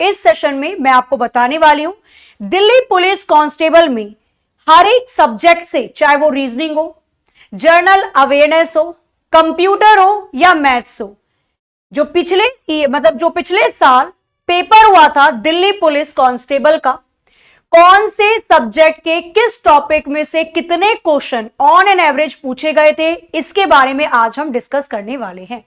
इस सेशन में मैं आपको बताने वाली हूं दिल्ली पुलिस कांस्टेबल में हर एक सब्जेक्ट से, चाहे वो रीजनिंग हो, जर्नल अवेयरनेस हो, कंप्यूटर हो या मैथ्स हो, जो पिछले साल पेपर हुआ था दिल्ली पुलिस कांस्टेबल का, कौन से सब्जेक्ट के किस टॉपिक में से कितने क्वेश्चन ऑन एन एवरेज पूछे गए थे, इसके बारे में आज हम डिस्कस करने वाले हैं।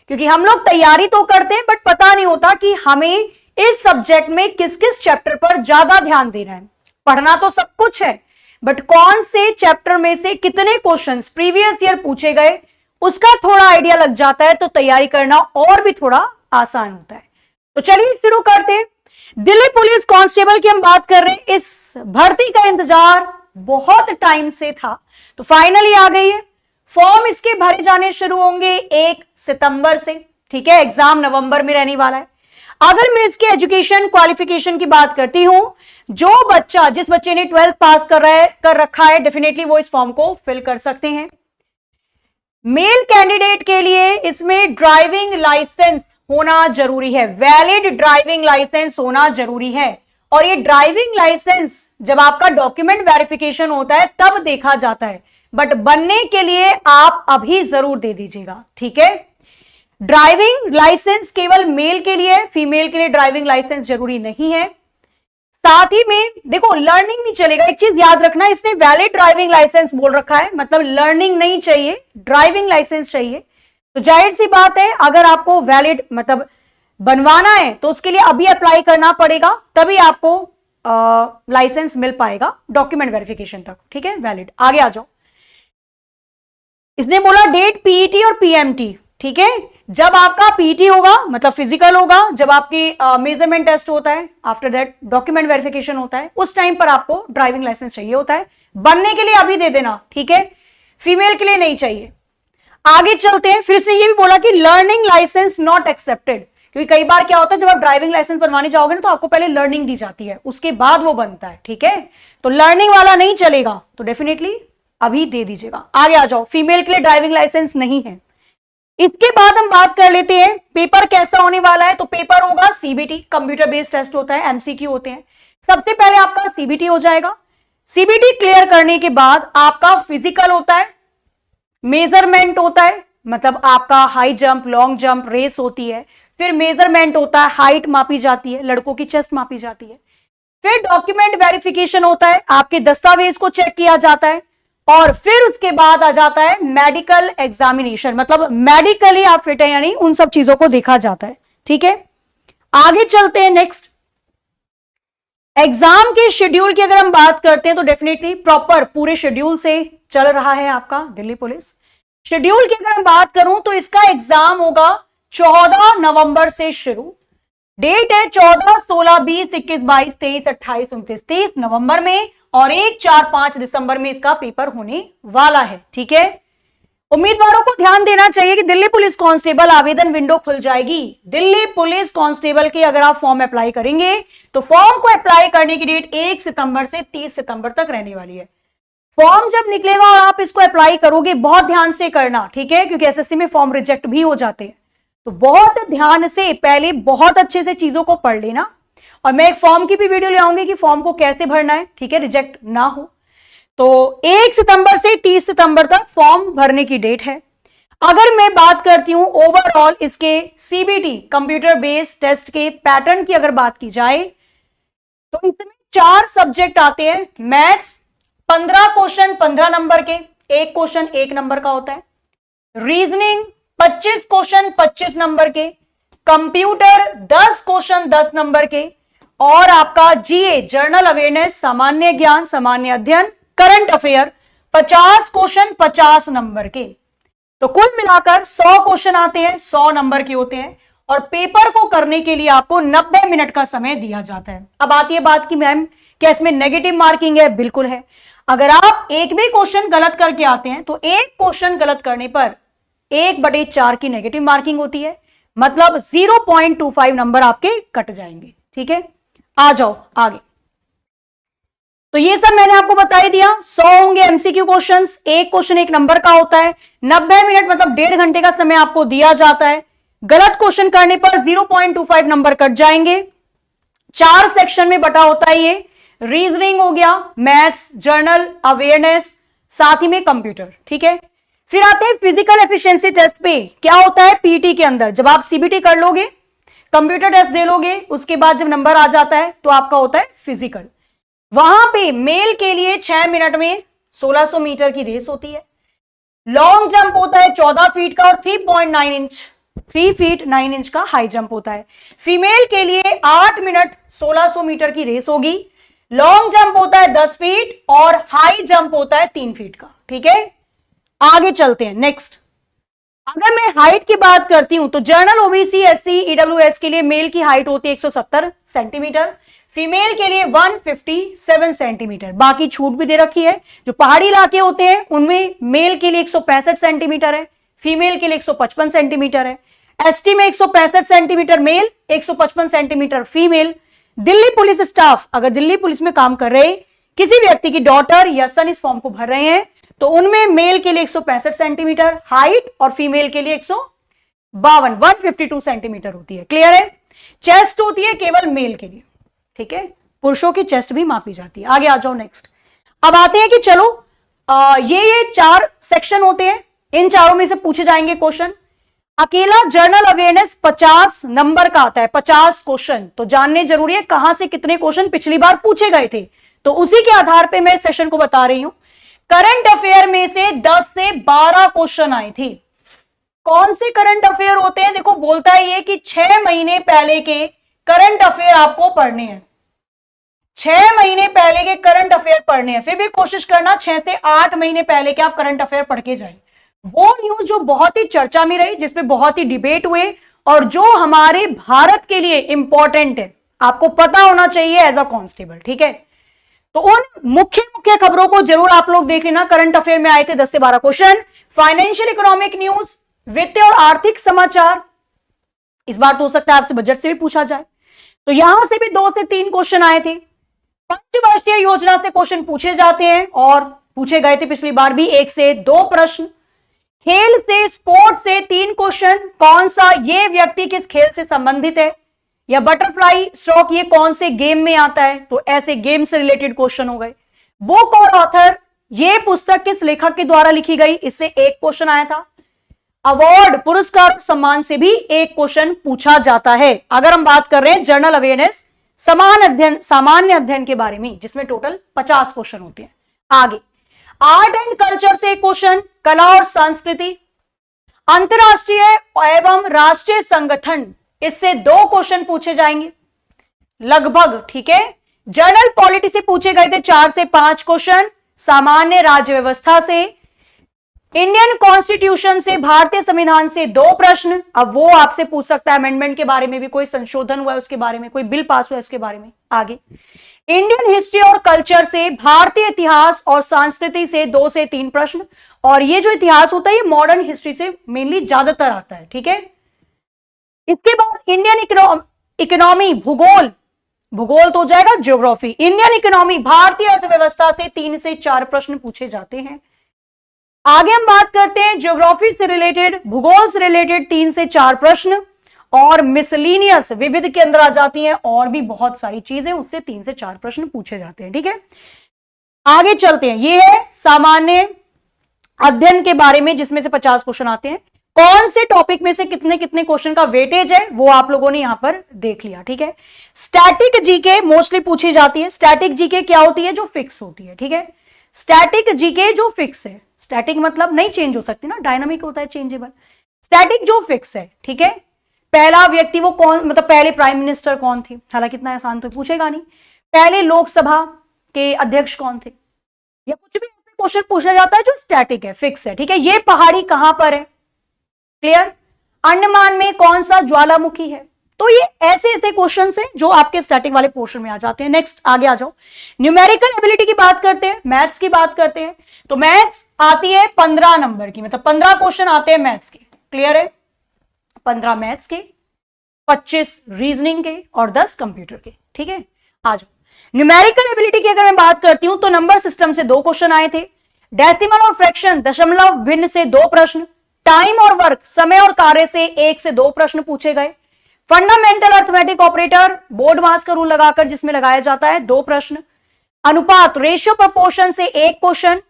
क्योंकि हम लोग तैयारी तो करते हैं बट पता नहीं होता कि हमें इस सब्जेक्ट में किस किस चैप्टर पर ज्यादा ध्यान देना है। पढ़ना तो सब कुछ है बट कौन से चैप्टर में से कितने क्वेश्चंस प्रीवियस ईयर पूछे गए, उसका थोड़ा आइडिया लग जाता है तो तैयारी करना और भी थोड़ा आसान होता है। तो चलिए शुरू करते हैं। दिल्ली पुलिस कांस्टेबल की हम बात कर रहे हैं। इस भर्ती का इंतजार बहुत टाइम से था तो फाइनली आ गई है। फॉर्म इसके भरे जाने शुरू होंगे 1 सितंबर से, ठीक है। एग्जाम नवंबर में रहने वाला है। अगर मैं इसके एजुकेशन क्वालिफिकेशन की बात करती हूं, जिस बच्चे ने 12th पास कर रखा है डेफिनेटली वो इस फॉर्म को फिल कर सकते हैं। मेल कैंडिडेट के लिए इसमें ड्राइविंग लाइसेंस होना जरूरी है, वैलिड ड्राइविंग लाइसेंस होना जरूरी है। और ये ड्राइविंग लाइसेंस जब आपका डॉक्यूमेंट वेरिफिकेशन होता है तब देखा जाता है, बट बनने के लिए आप अभी जरूर दे दीजिएगा, ठीक है। ड्राइविंग लाइसेंस केवल मेल के लिए, फीमेल के लिए ड्राइविंग लाइसेंस जरूरी नहीं है। साथ ही में देखो लर्निंग नहीं चलेगा, एक चीज याद रखना, इसने वैलिड ड्राइविंग लाइसेंस बोल रखा है, मतलब लर्निंग नहीं चाहिए, ड्राइविंग लाइसेंस चाहिए। तो जाहिर सी बात है अगर आपको वैलिड बनवाना है तो उसके लिए अभी अप्लाई करना पड़ेगा, तभी आपको लाइसेंस मिल पाएगा डॉक्यूमेंट वेरिफिकेशन तक, ठीक है। वैलिड। आगे आ जाओ। इसने बोला डेट पीईटी और पीएमटी, ठीक है। जब आपका पीईटी होगा मतलब फिजिकल होगा, जब आपकी मेजरमेंट टेस्ट होता है, आफ्टर दैट डॉक्यूमेंट वेरिफिकेशन होता है, उस टाइम पर आपको ड्राइविंग लाइसेंस चाहिए होता है। बनने के लिए अभी दे देना, ठीक है। फीमेल के लिए नहीं चाहिए। आगे चलते हैं। फिर इसने ये भी बोला कि लर्निंग लाइसेंस नॉट एक्सेप्टेड, क्योंकि कई बार क्या होता है जब आप ड्राइविंग लाइसेंस बनवाने जाओगे ना तो आपको पहले लर्निंग दी जाती है, उसके बाद वो बनता है, ठीक है। तो लर्निंग वाला नहीं चलेगा, तो डेफिनेटली अभी दे दीजिएगा। आगे आ जाओ। फीमेल के लिए ड्राइविंग लाइसेंस नहीं है। इसके बाद हम बात कर लेते हैं पेपर कैसा होने वाला है। तो पेपर होगा सीबीटी, कंप्यूटर बेस्ड टेस्ट होता है, एमसीक्यू होते हैं। सबसे पहले आपका सीबीटी हो जाएगा। सीबीटी क्लियर करने के बाद आपका फिजिकल होता है, मेजरमेंट होता है, मतलब आपका high jump, long jump, race होती है। फिर मेजरमेंट होता है, हाइट मापी जाती है, लड़कों की चेस्ट मापी जाती है। फिर डॉक्यूमेंट वेरिफिकेशन होता है, आपके दस्तावेज को चेक किया जाता है। और फिर उसके बाद आ जाता है मेडिकल एग्जामिनेशन, मतलब मेडिकली आप फिट है यानी उन सब चीजों को देखा जाता है, ठीक है। आगे चलते हैं नेक्स्ट। एग्जाम के शेड्यूल की अगर हम बात करते हैं तो डेफिनेटली प्रॉपर पूरे शेड्यूल से चल रहा है आपका दिल्ली पुलिस। शेड्यूल की अगर हम बात करूं तो इसका एग्जाम होगा 14 नवंबर से शुरू। डेट है 14, 16, 20, 21, 22, 23, 28, 29, 30 नवंबर में, और 1, 4, 5 दिसंबर में इसका पेपर होने वाला है, ठीक है। उम्मीदवारों को ध्यान देना चाहिए कि दिल्ली पुलिस कांस्टेबल आवेदन विंडो खुल जाएगी। दिल्ली पुलिस कांस्टेबल के अगर आप फॉर्म अप्लाई करेंगे तो फॉर्म को अप्लाई करने की डेट 1 सितंबर से 30 सितंबर तक रहने वाली है। फॉर्म जब निकलेगा और आप इसको अप्लाई करोगे बहुत ध्यान से करना, ठीक है, क्योंकि एसएससी में फॉर्म रिजेक्ट भी हो जाते हैं। तो बहुत ध्यान से पहले बहुत अच्छे से चीजों को पढ़ लेना। और मैं एक फॉर्म की भी वीडियो ले आऊंगी कि फॉर्म को कैसे भरना है, ठीक है, रिजेक्ट ना हो। तो 1 सितंबर से 30 सितंबर तक फॉर्म भरने की डेट है। अगर मैं बात करती हूं ओवरऑल इसके सीबीटी कंप्यूटर बेस्ड टेस्ट के पैटर्न की अगर बात की जाए तो इसमें 4 सब्जेक्ट आते हैं। मैथ्स 15 क्वेश्चन 15 नंबर के, एक क्वेश्चन 1 नंबर का होता है। रीजनिंग 25 क्वेश्चन 25 नंबर के। कंप्यूटर 10 क्वेश्चन 10 नंबर के। और आपका जीए जर्नल अवेयरनेस, सामान्य ज्ञान, सामान्य अध्ययन, करंट अफेयर 50 क्वेश्चन 50 नंबर के। तो कुल मिलाकर 100 क्वेश्चन आते हैं, 100 नंबर के होते हैं। और पेपर को करने के लिए आपको 90 मिनट का समय दिया जाता है। अब आती है बात कि मैम क्या इसमें नेगेटिव मार्किंग है? बिल्कुल है। अगर आप एक भी क्वेश्चन गलत करके आते हैं तो एक क्वेश्चन गलत करने पर 1/4 की नेगेटिव मार्किंग होती है, मतलब 0.25 नंबर आपके कट जाएंगे, ठीक है। आ जाओ आगे। तो ये सब मैंने आपको बता ही दिया। 100 होंगे एमसीक्यू क्वेश्चंस, एक क्वेश्चन 1 नंबर का होता है। 90 मिनट मतलब 1.5 घंटे का समय आपको दिया जाता है। गलत क्वेश्चन करने पर 0.25 नंबर कट जाएंगे। 4 सेक्शन में बटा होता है ये। रीजनिंग हो गया, मैथ्स, जर्नल अवेयरनेस, साथ ही में कंप्यूटर, ठीक है। फिर आते हैं फिजिकल एफिशिएंसी टेस्ट पे। क्या होता है पीटी के अंदर, जब आप सीबीटी कर लोगे, कंप्यूटर टेस्ट दे लोगे, उसके बाद जब नंबर आ जाता है तो आपका होता है फिजिकल। वहां पे मेल के लिए 6 मिनट में 1600 मीटर की रेस होती है। लॉन्ग जंप होता है 14 फीट का और 3.9 इंच 3 फीट 9 इंच का हाई जंप होता है। फीमेल के लिए 8 मिनट 1600 मीटर की रेस होगी। लॉन्ग जंप होता है 10 फीट और हाई जंप होता है 3 फीट का, ठीक है। आगे चलते हैं नेक्स्ट। अगर मैं हाइट की बात करती हूं तो जनरल ओबीसी एससी ईडब्ल्यूएस के लिए मेल की हाइट होती है 170 सेंटीमीटर, फीमेल के लिए 157 सेंटीमीटर। बाकी छूट भी दे रखी है। जो पहाड़ी इलाके होते हैं उनमें मेल के लिए 165 सेंटीमीटर है, फीमेल के लिए 155 सेंटीमीटर है। एसटी में 165 centimetre male, 155 centimetre female. Delhi police staff, अगर दिल्ली पुलिस में काम कर रहे किसी व्यक्ति की डॉटर या सन इस फॉर्म को भर रहे हैं तो उनमें मेल के लिए 165 सेंटीमीटर हाइट और फीमेल के लिए 152 सेंटीमीटर होती है। क्लियर है। चेस्ट होती है केवल मेल के लिए, ठीक है। पुरुषों की चेस्ट भी मापी जाती है। आगे आ जाओ नेक्स्ट। अब आते हैं कि चलो ये 4 सेक्शन होते हैं, इन चारों में से पूछे जाएंगे क्वेश्चन। अकेला जर्नल अवेयरनेस 50 नंबर का आता है, 50 क्वेश्चन। तो जानने जरूरी है कहां से कितने क्वेश्चन पिछली बार पूछे गए थे, तो उसी के आधार पर मैं इस सेशन को बता रही हूं। करंट अफेयर में से 10 से 12 क्वेश्चन आए थे। कौन से करंट अफेयर होते हैं, देखो बोलता है ये कि 6 महीने पहले के करंट अफेयर आपको पढ़ने हैं। 6 महीने पहले के करंट अफेयर पढ़ने हैं। फिर भी कोशिश करना 6 से 8 महीने पहले के आप करंट अफेयर पढ़ के जाए। वो न्यूज जो बहुत ही चर्चा में रही, जिसमें बहुत ही डिबेट हुए और जो हमारे भारत के लिए इंपॉर्टेंट है, आपको पता होना चाहिए एज अ कांस्टेबल, ठीक है। तो उन मुख्य मुख्य खबरों को जरूर आप लोग देख लेना। करंट अफेयर में आए थे 10 से 12 क्वेश्चन। फाइनेंशियल इकोनॉमिक न्यूज, वित्तीय और आर्थिक समाचार, इस बार तो हो सकता है आपसे बजट से भी पूछा जाए, तो यहां से भी 2 से 3 क्वेश्चन आए थे। पंचवर्षीय योजना से क्वेश्चन पूछे जाते हैं और पूछे गए थे पिछली बार भी 1 से 2 प्रश्न। खेल से, स्पोर्ट्स से 3 क्वेश्चन। कौन सा, ये व्यक्ति किस खेल से संबंधित है, या बटरफ्लाई स्ट्रोक ये कौन से गेम में आता है, तो ऐसे गेम से रिलेटेड क्वेश्चन हो गए। बुक और ऑथर, ये पुस्तक किस लेखक के द्वारा लिखी गई, इससे 1 क्वेश्चन आया था। अवार्ड, पुरस्कार, सम्मान से भी 1 क्वेश्चन पूछा जाता है। अगर हम बात कर रहे हैं जनरल अवेयरनेस सामान्य अध्ययन के बारे में, जिसमें टोटल 50 क्वेश्चन होते हैं। आगे आर्ट एंड कल्चर से 1 क्वेश्चन, कला और संस्कृति, अंतरराष्ट्रीय एवं राष्ट्रीय संगठन, इससे 2 क्वेश्चन पूछे जाएंगे लगभग, ठीक है। जनरल पॉलिटी से पूछे गए थे 4 से 5 क्वेश्चन। सामान्य राज्य व्यवस्था से, इंडियन कॉन्स्टिट्यूशन से, भारतीय संविधान से 2 प्रश्न। अब वो आपसे पूछ सकता है अमेंडमेंट के बारे में भी, कोई संशोधन हुआ है उसके बारे में, कोई बिल पास हुआ है उसके बारे में। आगे इंडियन हिस्ट्री और कल्चर से, भारतीय इतिहास और संस्कृति से 2 से 3 प्रश्न। और ये जो इतिहास होता है ये मॉडर्न हिस्ट्री से मेनली ज्यादातर आता है, ठीक है। इसके बाद इंडियन इकोनॉमी, भूगोल तो हो जाएगा ज्योग्राफी। इंडियन इकोनॉमी, भारतीय अर्थव्यवस्था से 3 से 4 प्रश्न पूछे जाते हैं। आगे हम बात करते हैं ज्योग्राफी से रिलेटेड, भूगोल से रिलेटेड 3 से 4 प्रश्न, और मिसलिनियस, विविध के अंदर आ जाती हैं और भी बहुत सारी चीजें, उससे 3 से 4 प्रश्न पूछे जाते हैं, ठीक है। आगे चलते हैं। ये है सामान्य अध्ययन के बारे में, जिसमें से 50 क्वेश्चन आते हैं। कौन से टॉपिक में से कितने कितने क्वेश्चन का वेटेज है वो आप लोगों ने यहां पर देख लिया, ठीक है। स्टैटिक जीके मोस्टली पूछी जाती है। स्टैटिक जीके क्या होती है, जो फिक्स होती है, ठीक है। स्टैटिक जीके जो फिक्स है, स्टैटिक मतलब नहीं चेंज हो सकती ना, डायनामिक होता है, चेंजेबल। स्टैटिक जो फिक्स है, ठीक है। पहला व्यक्ति वो कौन, मतलब पहले प्राइम मिनिस्टर कौन थे, हालांकि इतना आसान तो पूछेगा नहीं। पहले लोकसभा के अध्यक्ष कौन थे, या कुछ भी ऐसे क्वेश्चन पूछा जाता है जो स्टैटिक है, फिक्स है, ठीक है। ये पहाड़ी कहां पर है, क्लियर। अंडमान में कौन सा ज्वालामुखी है, तो ये ऐसे ऐसे क्वेश्चन है जो आपके स्टैटिक वाले पोर्शन में आ जाते हैं। नेक्स्ट आगे आ जाओ। न्यूमेरिकल एबिलिटी की बात करते हैं, मैथ्स की बात करते हैं। तो मैथ्स आती है 15 नंबर की, मतलब 15 क्वेश्चन आते हैं मैथ्स के, क्लियर है। 15 मैथ्स के, 25 रीजनिंग के और 10 कंप्यूटर के, ठीक है। आ जाओ। न्यूमेरिकल एबिलिटी की अगर मैं बात करती हूं तो नंबर सिस्टम से 2 क्वेश्चन आए थे। डेसिमल और फ्रैक्शन, दशमलव भिन्न से 2 प्रश्न। टाइम और वर्क, समय और कार्य से 1 से 2 प्रश्न पूछे गए। फंडामेंटल अर्थमेटिक ऑपरेटर, बोर्ड मास का रूल लगाकर जिसमें लगाया जाता है 2 प्रश्न। अनुपात, रेशियो प्रपोर्शन से 1 क्वेश्चन।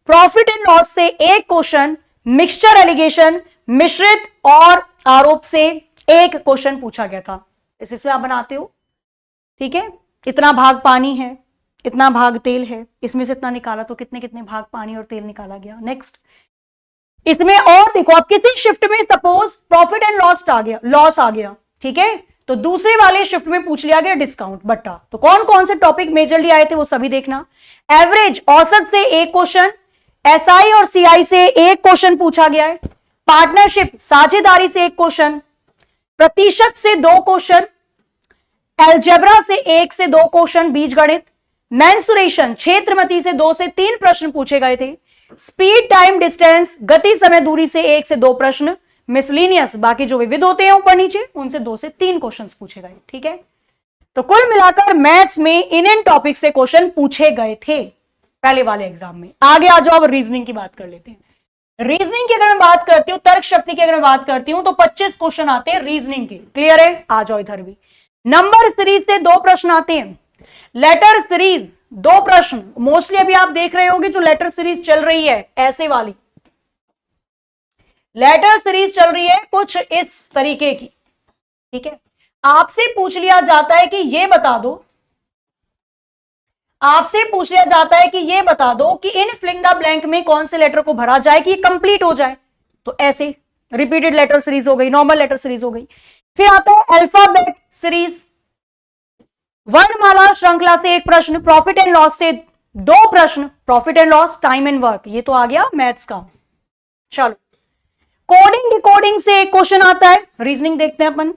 प्रॉफिट एंड लॉस से 1 क्वेश्चन। मिक्सचर एलिगेशन, मिश्रित और आरोप से 1 क्वेश्चन पूछा गया था। इसमें आप बनाते हो, ठीक है। इतना भाग पानी है, इतना भाग तेल है, इसमें से इतना निकाला तो कितने कितने भाग पानी और तेल निकाला गया। नेक्स्ट, इसमें और देखो, आप किसी शिफ्ट में सपोज प्रॉफिट एंड लॉस आ गया, ठीक है, तो दूसरे वाले शिफ्ट में पूछ लिया गया डिस्काउंट बट्टा। तो कौन कौन से टॉपिक मेजरली आए थे वो सभी देखना। एवरेज, औसत से 1 क्वेश्चन। एसआई और सीआई से 1 क्वेश्चन पूछा गया है। पार्टनरशिप, साझेदारी से 1 क्वेश्चन। प्रतिशत से 2 क्वेश्चन। एल्जेब्रा से 1 से 2 क्वेश्चन, बीजगणित। मेंसुरेशन, क्षेत्रमति से 2 से 3 प्रश्न पूछे गए थे। स्पीड, टाइम, डिस्टेंस, गति, समय, दूरी से 1 से 2 प्रश्न। मिसलिनियस, बाकी जो विविध होते हैं ऊपर नीचे, उनसे 2 से 3 क्वेश्चन पूछे गए, ठीक है। तो कुल मिलाकर मैथ्स में इन टॉपिक से क्वेश्चन पूछे गए थे पहले वाले एग्जाम में। आगे आ जाओ, अब रीजनिंग की बात कर लेते हैं। रीजनिंग की अगर मैं बात करती हूं, तर्क शक्ति की अगर मैं बात करती हूं, तो 25 क्वेश्चन आते हैं रीजनिंग के। क्लियर है? आ जाओ इधर भी। नंबर सीरीज से 2 प्रश्न आते हैं। लेटर सीरीज 2 प्रश्न। मोस्टली अभी आप देख रहे होंगे जो लेटर सीरीज चल रही है, ऐसे वाली लेटर सीरीज चल रही है कुछ इस तरीके की, ठीक है। आपसे पूछ लिया जाता है कि ये बता दो, आपसे पूछ लिया जाता है कि ये बता दो कि इन फिलिंग द ब्लैंक में कौन से लेटर को भरा जाए कि ये कंप्लीट हो जाए। तो ऐसे रिपीटेड लेटर सीरीज हो गई, नॉर्मल लेटर सीरीज हो गई। फिर आता है अल्फाबेट सीरीज, वर्णमाला श्रृंखला से 1 प्रश्न। प्रॉफिट एंड लॉस से 2 प्रश्न। Profit and loss, time and work, ये तो आ गया मैथ्स का। चलो, कोडिंग डिकोडिंग से 1 क्वेश्चन आता है। रीजनिंग देखते हैं अपन।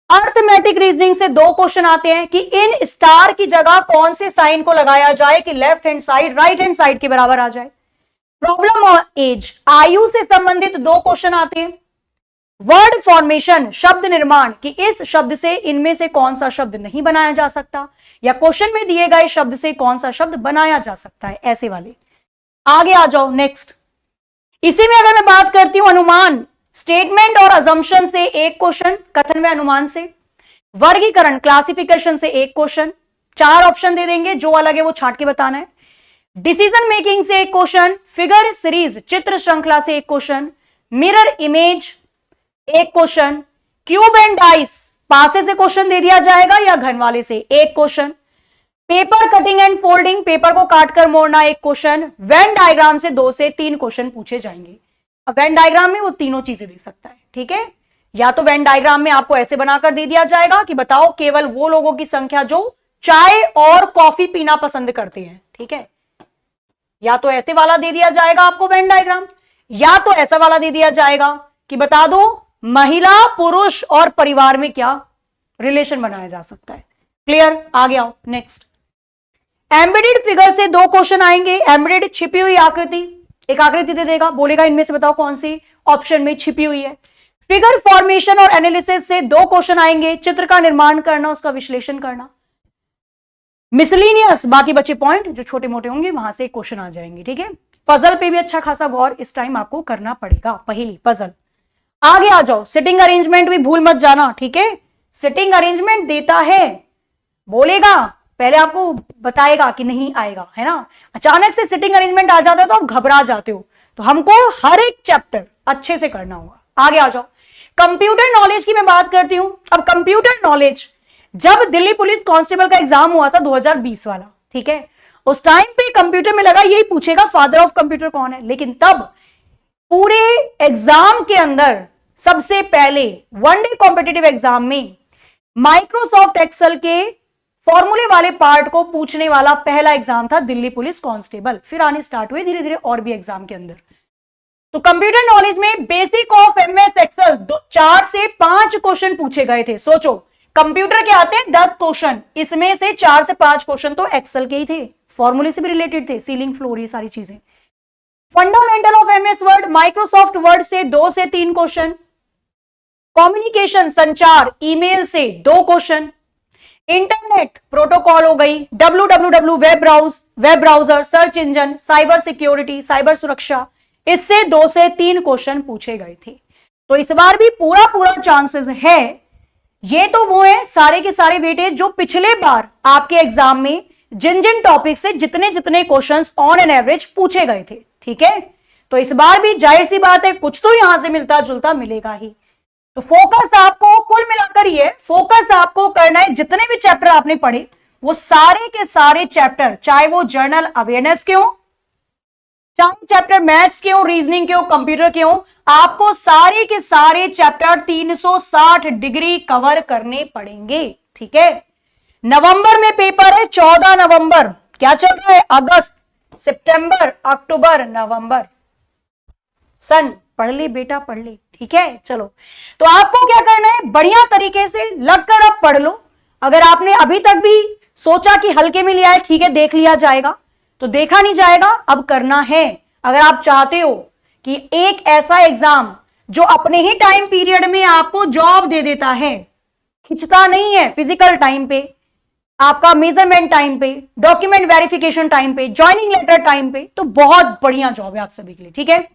अर्थमेटिक रीजनिंग से 2 क्वेश्चन आते हैं कि इन स्टार की जगह कौन से साइन को लगाया जाए कि left hand side right hand side के बराबर आ जाए। प्रॉब्लम और एज, आयु से संबंधित 2 क्वेश्चन आते हैं। वर्ड फॉर्मेशन, शब्द निर्माण, कि इस शब्द से इनमें से कौन सा शब्द नहीं बनाया जा सकता, या क्वेश्चन में दिए गए शब्द से कौन सा शब्द बनाया जा सकता है, ऐसे वाले। आगे आ जाओ, नेक्स्ट। इसी में अगर मैं बात करती हूं अनुमान, स्टेटमेंट और अजम्पशन से 1 क्वेश्चन, कथन व अनुमान से। वर्गीकरण, क्लासिफिकेशन से 1 क्वेश्चन, 4 ऑप्शन दे देंगे, जो अलग है वो छांट के बताना है। डिसीजन मेकिंग से 1 क्वेश्चन। फिगर सीरीज, चित्र श्रृंखला से 1 question. Mirror image 1 question. Cube and dice, पासे से क्वेश्चन दे दिया जाएगा या घन वाले से 1 question. Paper cutting and folding, paper को काटकर मोड़ना 1 क्वेश्चन। वेन डायग्राम से 2 से 3 क्वेश्चन पूछे जाएंगे। अब वेन डायग्राम में वो तीनों चीजें दे सकता है, ठीक है। या तो वेन डायग्राम में आपको ऐसे बनाकर दे दिया जाएगा कि बताओ केवल वो लोगों की संख्या जो चाय और कॉफी पीना पसंद करते हैं, ठीक है। या तो ऐसे वाला दे दिया जाएगा आपको वेन डायग्राम, या तो ऐसा वाला दे दिया जाएगा कि बता दो महिला, पुरुष और परिवार में क्या रिलेशन बनाया जा सकता है। क्लियर? आ गया, नेक्स्ट। एम्बेडेड फिगर से 2 क्वेश्चन आएंगे। एम्बेडेड, छिपी हुई आकृति, एक आकृति दे देगा, बोलेगा इनमें से बताओ कौन सी ऑप्शन में छिपी हुई है। फिगर फॉर्मेशन और एनालिसिस से 2 क्वेश्चन आएंगे। चित्र का निर्माण करना, उसका विश्लेषण करना। मिसलिनियस, बाकी बचे पॉइंट जो छोटे मोटे होंगे वहां से क्वेश्चन आ जाएंगे, ठीक है। पजल पे भी अच्छा खासा गौर इस टाइम आपको करना पड़ेगा, पहली पजल। आगे आ जाओ, सिटिंग अरेंजमेंट भी भूल मत जाना, ठीक है। सिटिंग अरेंजमेंट देता है, बोलेगा, पहले आपको बताएगा कि नहीं आएगा, है ना। अचानक से सिटिंग अरेंजमेंट आ जाता है तो आप घबरा जाते हो, तो हमको हर एक चैप्टर अच्छे से करना होगा। आगे आ जाओ, कंप्यूटर नॉलेज की मैं बात करती हूं। अब कंप्यूटर नॉलेज, जब दिल्ली पुलिस कांस्टेबल का एग्जाम हुआ था 2020 वाला, ठीक है, उस टाइम पे कंप्यूटर में लगा यही पूछेगा फादर ऑफ कंप्यूटर कौन है, लेकिन तब पूरे एग्जाम के अंदर सबसे पहले वनडे कॉम्पिटिटिव एग्जाम में माइक्रोसॉफ्ट एक्सेल के फॉर्मूले वाले पार्ट को पूछने वाला पहला एग्जाम था दिल्ली पुलिस कांस्टेबल। फिर आने स्टार्ट हुए धीरे धीरे और भी एग्जाम के अंदर। तो कंप्यूटर नॉलेज में बेसिक ऑफ एमएस एक्सेल 4 से 5 क्वेश्चन पूछे गए थे। सोचो, कंप्यूटर के आते हैं 10 क्वेश्चन, इसमें से 4 से 5 क्वेश्चन तो एक्सेल के ही थे, फॉर्मूले से भी रिलेटेड थे, सीलिंग फ्लोर, ये सारी चीजें। Fundamental of MS word, Microsoft word से 2 से 3 क्वेश्चन। कम्युनिकेशन, संचार, ईमेल से 2 क्वेश्चन। इंटरनेट प्रोटोकॉल हो गई, www web browser, search engine, cyber security, cyber सुरक्षा, इससे 2 से 3 क्वेश्चन पूछे गए थे। तो इस बार भी पूरा चांसेस है ये तो वो है सारे के सारे वेटेज जो पिछले बार आपके एग्जाम में जिन जिन टॉपिक से जितने जितने क्वेश्चंस ऑन एन एवरेज पूछे गए थे, ठीक है। तो इस बार भी जाहिर सी बात है कुछ तो यहां से मिलता जुलता मिलेगा ही। तो फोकस आपको कुल मिलाकर ये फोकस आपको करना है, जितने भी चैप्टर आपने पढ़े वो सारे के सारे चैप्टर, चाहे वो जर्नल अवेयरनेस के हो, चाहे चैप्टर मैथ्स के हो, रीजनिंग के हो, कंप्यूटर के हो, आपको सारे के सारे चैप्टर 360 डिग्री कवर करने पड़ेंगे, ठीक है। नवंबर में पेपर है 14 नवंबर, क्या चल रहा है, अगस्त, सितंबर, अक्टूबर, नवंबर। सन पढ़ ले बेटा, पढ़ ले, ठीक है। चलो, तो आपको क्या करना है, बढ़िया तरीके से लगकर अब पढ़ लो। अगर आपने अभी तक भी सोचा कि हल्के में लिया है, ठीक है, देख लिया जाएगा, तो देखा नहीं जाएगा, अब करना है। अगर आप चाहते हो कि एक ऐसा एग्जाम जो अपने ही टाइम पीरियड में आपको जॉब दे देता है, खिंचता नहीं है, फिजिकल टाइम पे, आपका मेजरमेंट टाइम पे, डॉक्यूमेंट वेरिफिकेशन टाइम पे, ज्वाइनिंग लेटर टाइम पे, तो बहुत बढ़िया जॉब है आप सभी के लिए, ठीक है।